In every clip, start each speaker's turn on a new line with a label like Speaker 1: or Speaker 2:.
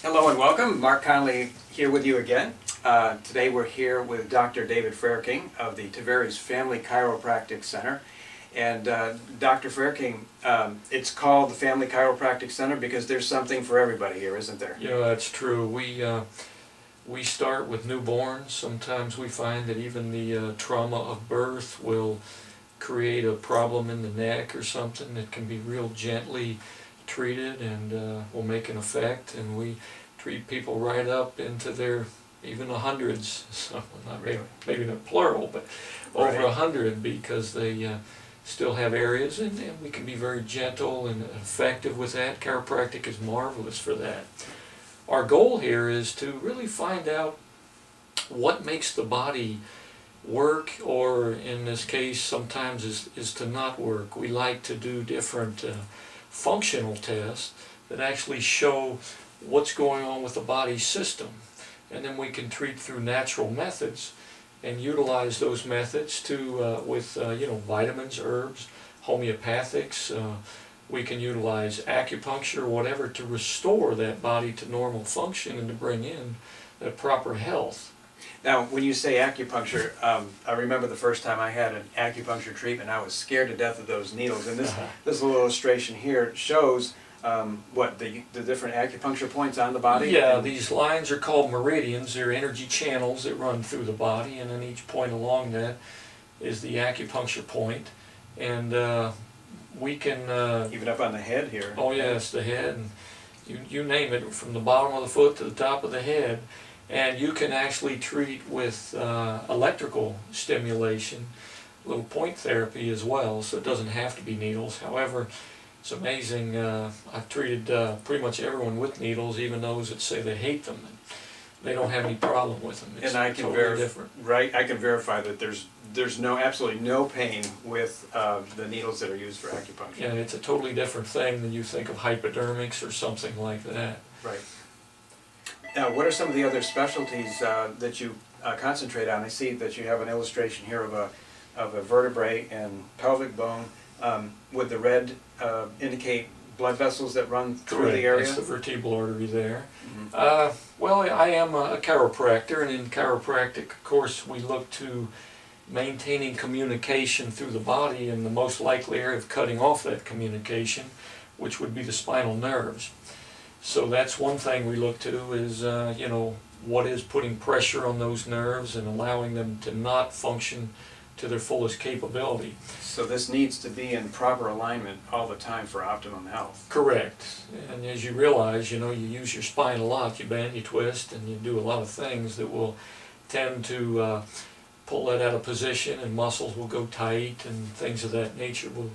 Speaker 1: Hello and welcome. Mark Conley here with you again. Today we're here with Dr. David Frerking of the Tavares Family Chiropractic Center. And Dr. Frerking, it's called the Family Chiropractic Center because there's something for everybody here, isn't there?
Speaker 2: Yeah, that's true. We start with newborns. Sometimes we find that even the trauma of birth will create a problem in the neck or something that can be real gently treated and will make an effect. And we treat people right up into their even the hundreds. So not maybe not plural, but over 100 because they still have areas, and we can be very gentle and effective with that. Chiropractic is marvelous for that. Our goal here is to really find out what makes the body work, or in this case sometimes is to not work. We like to do different functional tests that actually show what's going on with the body system, and then we can treat through natural methods and utilize those methods to with vitamins, herbs, homeopathics. We can utilize acupuncture, whatever, to restore that body to normal function and to bring in the proper health.
Speaker 1: Now, when you say acupuncture, I remember the first time I had an acupuncture treatment, I was scared to death of those needles. And this little illustration here shows the different acupuncture points on the body?
Speaker 2: Yeah, these lines are called meridians. They're energy channels that run through the body, and then each point along that is the acupuncture point. And we can...
Speaker 1: even up on the head here.
Speaker 2: Oh yes, the head, and you name it, from the bottom of the foot to the top of the head. And you can actually treat with electrical stimulation, little point therapy as well, so it doesn't have to be needles. However, it's amazing, I've treated pretty much everyone with needles, even those that say they hate them. They don't have any problem with them. It's
Speaker 1: and I can
Speaker 2: totally different.
Speaker 1: Right, I can verify that there's absolutely no pain with the needles that are used for acupuncture.
Speaker 2: Yeah, it's a totally different thing than you think of hypodermics or something like that.
Speaker 1: Right. Now, what are some of the other specialties that you concentrate on? I see that you have an illustration here of a vertebrae and pelvic bone. Would the red indicate blood vessels that run through the area?
Speaker 2: That's the vertebral artery there. Mm-hmm. Well, I am a chiropractor, and in chiropractic, of course, we look to maintaining communication through the body, and the most likely area of cutting off that communication, which would be the spinal nerves. So that's one thing we look to is, what is putting pressure on those nerves and allowing them to not function to their fullest capability.
Speaker 1: So this needs to be in proper alignment all the time for optimum health.
Speaker 2: Correct. And as you realize, you use your spine a lot. You bend, you twist, and you do a lot of things that will tend to pull that out of position, and muscles will go tight, and things of that nature will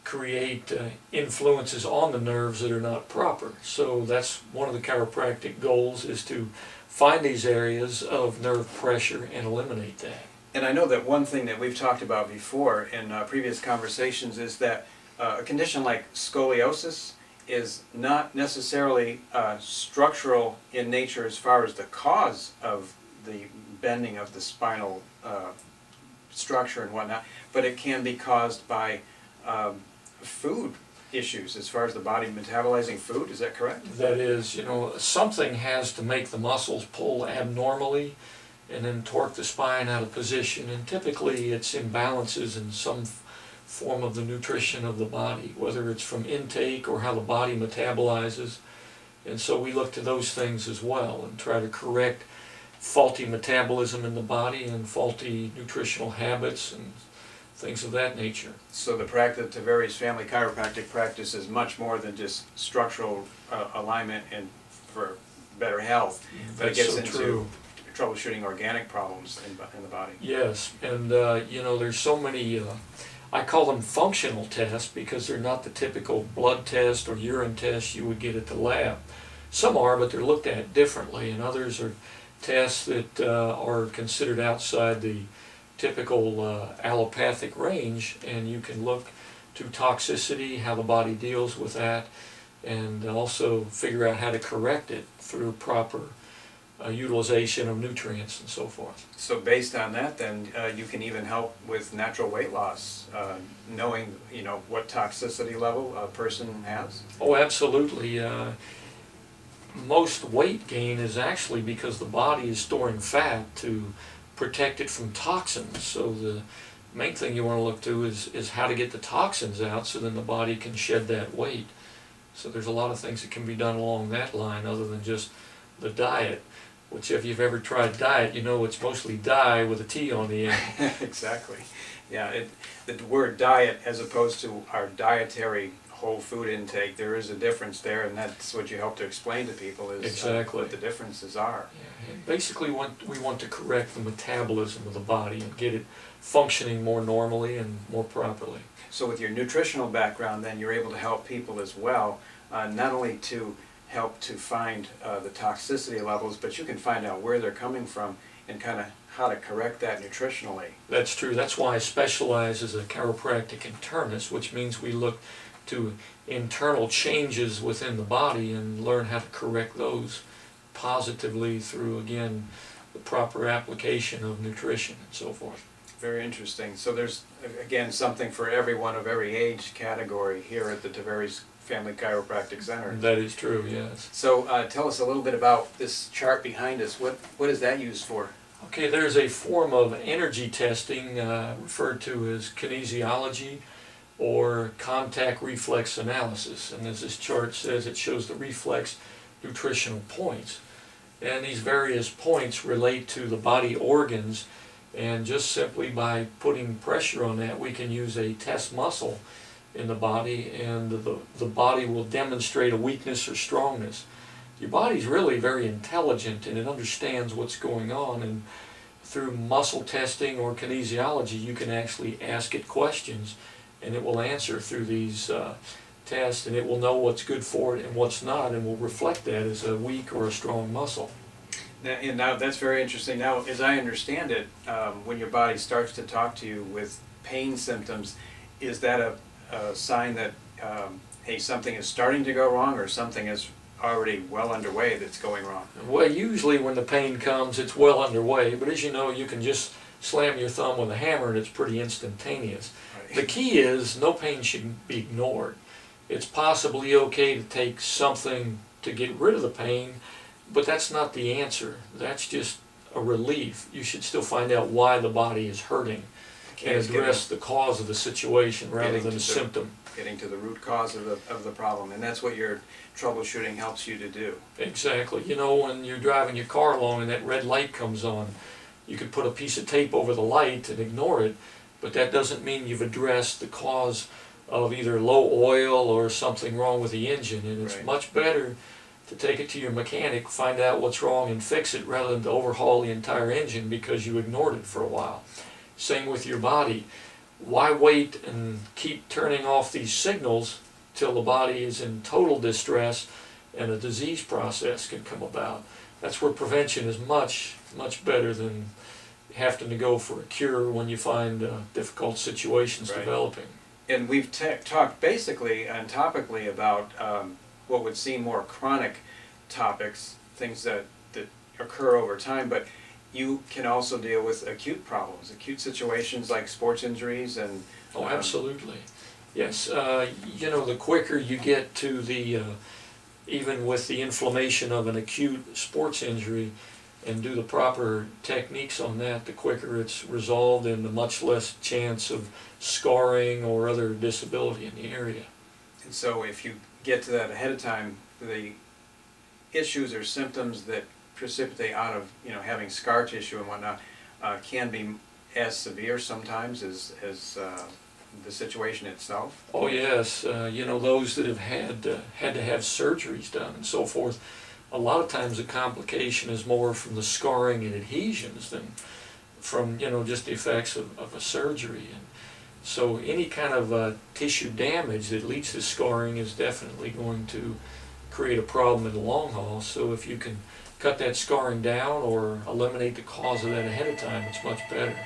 Speaker 2: create influences on the nerves that are not proper. So that's one of the chiropractic goals, is to find these areas of nerve pressure and eliminate that.
Speaker 1: And I know that one thing that we've talked about before in previous conversations is that a condition like scoliosis is not necessarily structural in nature as far as the cause of the bending of the spinal structure and whatnot, but it can be caused by food issues as far as the body metabolizing food. Is that correct?
Speaker 2: That is, something has to make the muscles pull abnormally and then torque the spine out of position, and typically it's imbalances in some form of the nutrition of the body, whether it's from intake or how the body metabolizes. And so we look to those things as well and try to correct faulty metabolism in the body and faulty nutritional habits and things of that nature.
Speaker 1: So the practice, Tavares Family Chiropractic practice, is much more than just structural alignment and for better health, but it gets into troubleshooting organic problems in the body.
Speaker 2: Yes, and there's so many, I call them functional tests because they're not the typical blood test or urine test you would get at the lab. Some are, but they're looked at differently, and others are tests that are considered outside the typical allopathic range, and you can look to toxicity, how the body deals with that, and also figure out how to correct it through proper utilization of nutrients and so forth.
Speaker 1: So based on that, then you can even help with natural weight loss, knowing what toxicity level a person has?
Speaker 2: Oh, absolutely. most weight gain is actually because the body is storing fat to protect it from toxins. So the main thing you want to look to is how to get the toxins out so then the body can shed that weight. So there's a lot of things that can be done along that line other than just the diet, which if you've ever tried diet, you know it's mostly die with a T on the end.
Speaker 1: Exactly. Yeah, the word diet as opposed to our dietary whole food intake, there is a difference there, and that's what you help to explain to people is
Speaker 2: Exactly.
Speaker 1: what the differences are.
Speaker 2: Yeah, and basically we want to correct the metabolism of the body and get it functioning more normally and more properly.
Speaker 1: So with your nutritional background, then you're able to help people as well, not only to help to find the toxicity levels, but you can find out where they're coming from and kind of how to correct that nutritionally.
Speaker 2: That's true. That's why I specialize as a chiropractic internist, which means we look to internal changes within the body and learn how to correct those positively through, again, the proper application of nutrition and so forth.
Speaker 1: Very interesting. So there's, again, something for everyone of every age category here at the Tavares Family Chiropractic Center.
Speaker 2: That is true, yes.
Speaker 1: So tell us a little bit about this chart behind us. What is that used for?
Speaker 2: Okay, there's a form of energy testing referred to as kinesiology or contact reflex analysis. And as this chart says, it shows the reflex nutritional points. And these various points relate to the body organs, and just simply by putting pressure on that, we can use a test muscle in the body, and the body will demonstrate a weakness or strongness. Your body's really very intelligent, and it understands what's going on, and through muscle testing or kinesiology, you can actually ask it questions, and it will answer through these tests, and it will know what's good for it and what's not, and will reflect that as a weak or a strong muscle.
Speaker 1: And now that's very interesting. Now, as I understand it, when your body starts to talk to you with pain symptoms, is that a sign that, hey, something is starting to go wrong, or something is already well underway that's going wrong?
Speaker 2: Well, usually when the pain comes, it's well underway, but as you know, you can just slam your thumb with a hammer and it's pretty instantaneous.
Speaker 1: Right.
Speaker 2: The key is no pain should be ignored. It's possibly okay to take something to get rid of the pain, but that's not the answer. That's just a relief. You should still find out why the body is hurting and address the cause of the situation rather than a symptom.
Speaker 1: Getting to the root cause of the problem, and that's what your troubleshooting helps you to do.
Speaker 2: Exactly. You know, when you're driving your car along and that red light comes on, you could put a piece of tape over the light and ignore it, but that doesn't mean you've addressed the cause of either low oil or something wrong with the engine, and it's
Speaker 1: Right.
Speaker 2: much better to take it to your mechanic, find out what's wrong and fix it rather than to overhaul the entire engine because you ignored it for a while. Same with your body. Why wait and keep turning off these signals till the body is in total distress and a disease process can come about? That's where prevention is much, much better than having to go for a cure when you find difficult situations
Speaker 1: Right.
Speaker 2: developing.
Speaker 1: And we've talked basically and topically about what would seem more chronic topics, things that occur over time, but you can also deal with acute problems, acute situations like sports injuries and...
Speaker 2: Oh, absolutely. Yes, you know, the quicker you get to the, even with the inflammation of an acute sports injury and do the proper techniques on that, the quicker it's resolved and the much less chance of scarring or other disability in the area.
Speaker 1: And so if you get to that ahead of time, the issues or symptoms that precipitate out of, you know, having scar tissue and whatnot can be as severe sometimes as the situation itself.
Speaker 2: Oh yes, you know, those that have had to have surgeries done and so forth, a lot of times the complication is more from the scarring and adhesions than from, you know, just the effects of a surgery. And so any kind of tissue damage that leads to scarring is definitely going to create a problem in the long haul. So if you can cut that scarring down or eliminate the cause of that ahead of time, it's much better.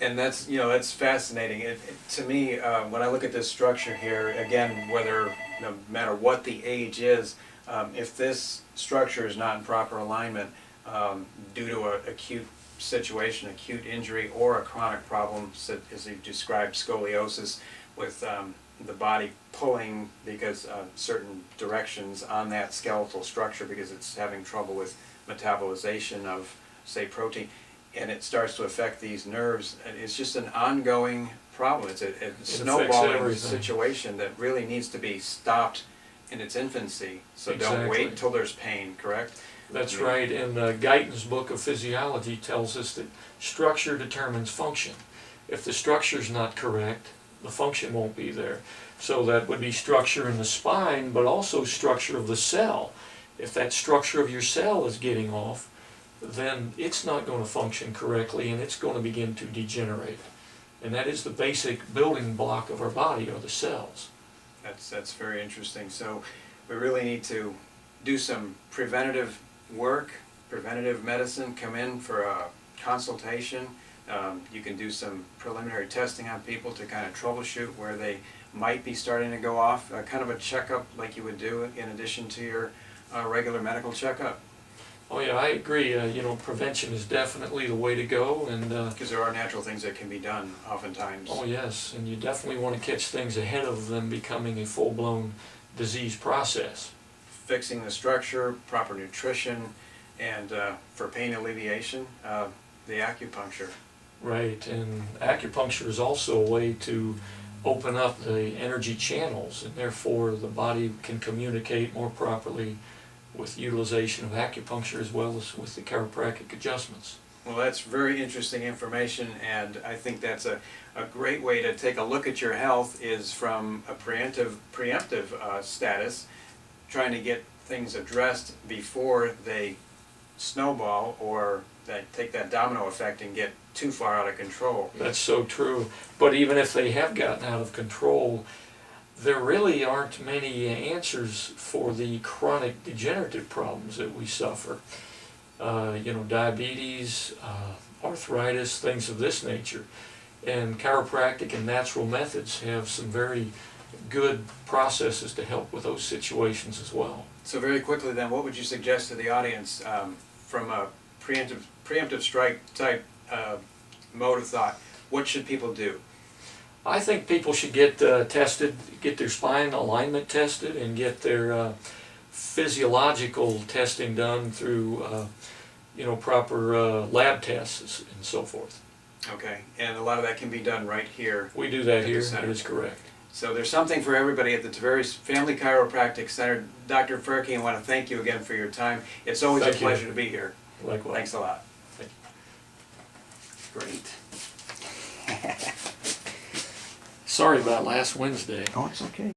Speaker 1: And that's, you know, that's fascinating. To me, when I look at this structure here, again, whether, no matter what the age is, if this structure is not in proper alignment due to an acute situation, acute injury, or a chronic problem, as you described, scoliosis, with the body pulling because certain directions on that skeletal structure because it's having trouble with metabolization of, say, protein, and it starts to affect these nerves. And it's just an ongoing problem. It's a snowballing
Speaker 2: everything.
Speaker 1: situation that really needs to be stopped in its infancy. So don't
Speaker 2: Exactly.
Speaker 1: wait until there's pain, correct?
Speaker 2: That's
Speaker 1: I mean,
Speaker 2: right, and Guyton's book of physiology tells us that structure determines function. If the structure's not correct, the function won't be there. So that would be structure in the spine, but also structure of the cell. If that structure of your cell is getting off, then it's not going to function correctly and it's going to begin to degenerate. And that is the basic building block of our body, are the cells.
Speaker 1: That's very interesting. So we really need to do some preventative work, preventative medicine, come in for a consultation. You can do some preliminary testing on people to kind of troubleshoot where they might be starting to go off, kind of a checkup like you would do in addition to your regular medical checkup.
Speaker 2: Oh yeah, I agree. Prevention is definitely the way to go, and
Speaker 1: Because there are natural things that can be done oftentimes.
Speaker 2: oh yes, and you definitely want to catch things ahead of them becoming a full-blown disease process.
Speaker 1: Fixing the structure, proper nutrition, and for pain alleviation, the acupuncture.
Speaker 2: Right, and acupuncture is also a way to open up the energy channels, and therefore the body can communicate more properly with utilization of acupuncture as well as with the chiropractic adjustments.
Speaker 1: Well, that's very interesting information, and I think that's a great way to take a look at your health is from a preemptive status, trying to get things addressed before they snowball or that take that domino effect and get too far out of control.
Speaker 2: That's so true. But even if they have gotten out of control, there really aren't many answers for the chronic degenerative problems that we suffer. Diabetes, arthritis, things of this nature. And chiropractic and natural methods have some very good processes to help with those situations as well.
Speaker 1: So very quickly then, what would you suggest to the audience from a preemptive strike type mode of thought? What should people do?
Speaker 2: I think people should get tested, get their spine alignment tested, and get their physiological testing done through proper lab tests and so forth.
Speaker 1: Okay, and a lot of that can be done right here.
Speaker 2: We do that
Speaker 1: At the
Speaker 2: here,
Speaker 1: center.
Speaker 2: that is correct.
Speaker 1: So there's something for everybody at the Tavares Family Chiropractic Center. Dr. Frerking, I want to thank you again for your time. It's always
Speaker 2: Thank
Speaker 1: a
Speaker 2: you.
Speaker 1: pleasure to be here.
Speaker 2: Likewise.
Speaker 1: Thanks a lot.
Speaker 2: Thank
Speaker 1: Great.
Speaker 2: Sorry about last Wednesday.
Speaker 3: Oh, it's okay.